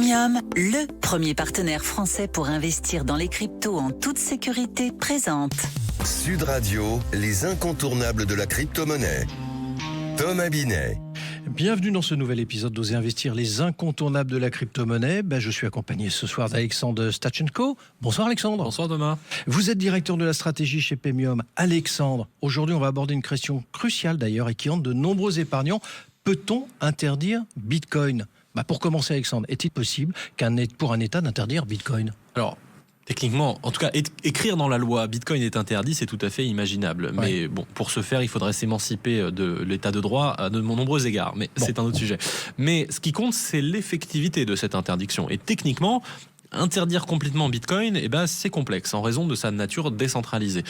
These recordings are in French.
Pemium, le premier partenaire français pour investir dans les cryptos en toute sécurité, présente Sud Radio, les incontournables de la crypto-monnaie. Thomas Binet. Bienvenue dans ce nouvel épisode d'Oser Investir, les incontournables de la crypto-monnaie. Je suis accompagné ce soir d'Alexandre Stachenko. Bonsoir Alexandre. Bonsoir Thomas. Vous êtes directeur de la stratégie chez Pemium. Alexandre, aujourd'hui on va aborder une question cruciale d'ailleurs et qui hante de nombreux épargnants. Peut-on interdire Bitcoin ? Pour commencer Alexandre, est-il possible pour un État d'interdire Bitcoin ? Alors, techniquement, en tout cas, écrire dans la loi Bitcoin est interdit, c'est tout à fait imaginable. Ouais. Mais bon, pour ce faire, il faudrait s'émanciper de l'état de droit à de nombreux égards. Mais c'est un autre sujet. Mais ce qui compte, c'est l'effectivité de cette interdiction. Et techniquement, interdire complètement Bitcoin, c'est complexe en raison de sa nature décentralisée.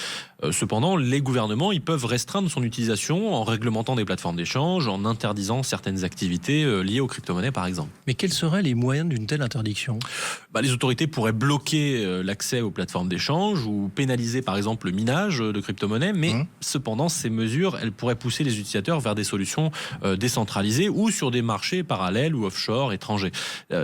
Cependant, les gouvernements, ils peuvent restreindre son utilisation en réglementant des plateformes d'échange, en interdisant certaines activités liées aux crypto-monnaies par exemple. Mais quels seraient les moyens d'une telle interdiction ? Les autorités pourraient bloquer l'accès aux plateformes d'échange ou pénaliser par exemple le minage de crypto-monnaies, mais cependant ces mesures, elles pourraient pousser les utilisateurs vers des solutions décentralisées ou sur des marchés parallèles ou offshore étrangers.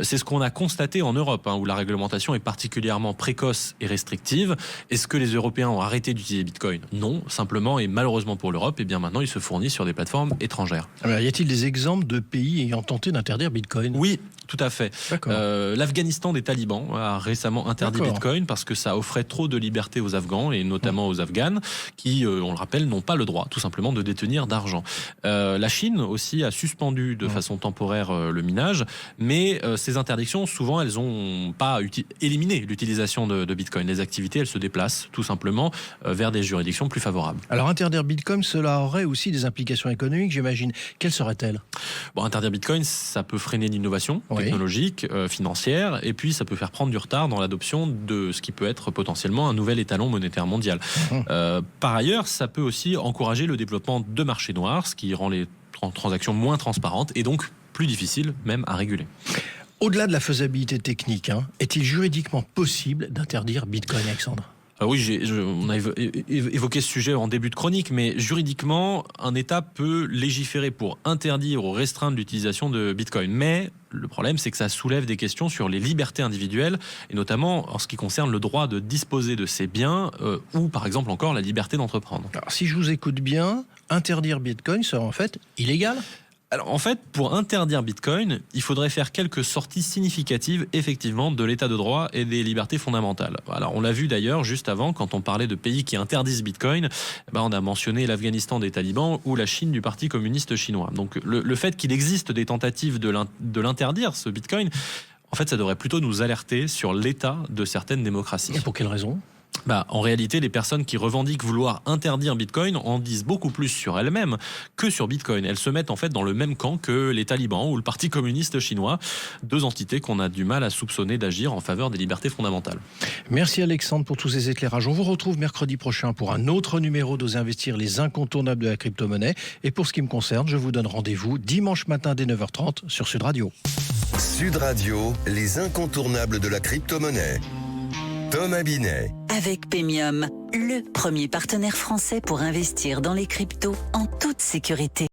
C'est ce qu'on a constaté en Europe, où la réglementation est particulièrement précoce et restrictive. Est-ce que les Européens ont arrêté d'utiliser Bitcoin ? Non, simplement et malheureusement pour l'Europe, maintenant ils se fournissent sur des plateformes étrangères. Y a-t-il des exemples de pays ayant tenté d'interdire Bitcoin ? Oui, tout à fait. L'Afghanistan des talibans a récemment interdit Bitcoin parce que ça offrait trop de liberté aux Afghans et notamment aux Afghanes qui, on le rappelle, n'ont pas le droit tout simplement de détenir d'argent. La Chine aussi a suspendu de façon temporaire le minage, mais ces interdictions, souvent, elles n'ont pas éliminé l'utilisation de Bitcoin. Les activités, elles se déplacent tout simplement vers des juridictions plus favorables. Alors interdire Bitcoin, cela aurait aussi des implications économiques, j'imagine. Quelles seraient-elles ? Interdire Bitcoin, ça peut freiner l'innovation technologique, financière, et puis ça peut faire prendre du retard dans l'adoption de ce qui peut être potentiellement un nouvel étalon monétaire mondial. Par ailleurs, ça peut aussi encourager le développement de marchés noirs, ce qui rend les transactions moins transparentes et donc plus difficiles même à réguler. Au-delà de la faisabilité technique, est-il juridiquement possible d'interdire Bitcoin, Alexandre ? Oui, on a évoqué ce sujet en début de chronique, mais juridiquement, un État peut légiférer pour interdire ou restreindre l'utilisation de Bitcoin. Mais le problème, c'est que ça soulève des questions sur les libertés individuelles, et notamment en ce qui concerne le droit de disposer de ses biens, ou par exemple encore la liberté d'entreprendre. Alors, si je vous écoute bien, interdire Bitcoin serait en fait illégal ? Alors en fait, pour interdire Bitcoin, il faudrait faire quelques sorties significatives effectivement de l'état de droit et des libertés fondamentales. Alors on l'a vu d'ailleurs juste avant quand on parlait de pays qui interdisent Bitcoin, on a mentionné l'Afghanistan des talibans ou la Chine du Parti communiste chinois. Donc le fait qu'il existe des tentatives de l'interdire, ce Bitcoin, en fait ça devrait plutôt nous alerter sur l'état de certaines démocraties. Et pour quelle raison ? En réalité, les personnes qui revendiquent vouloir interdire Bitcoin en disent beaucoup plus sur elles-mêmes que sur Bitcoin. Elles se mettent en fait dans le même camp que les talibans ou le Parti communiste chinois, deux entités qu'on a du mal à soupçonner d'agir en faveur des libertés fondamentales. Merci Alexandre pour tous ces éclairages. On vous retrouve mercredi prochain pour un autre numéro d'Oser Investir, les incontournables de la crypto-monnaie. Et pour ce qui me concerne, je vous donne rendez-vous dimanche matin dès 9h30 sur Sud Radio. Sud Radio, les incontournables de la crypto-monnaie. Thomas Binet. avec Pemium, le premier partenaire français pour investir dans les cryptos en toute sécurité.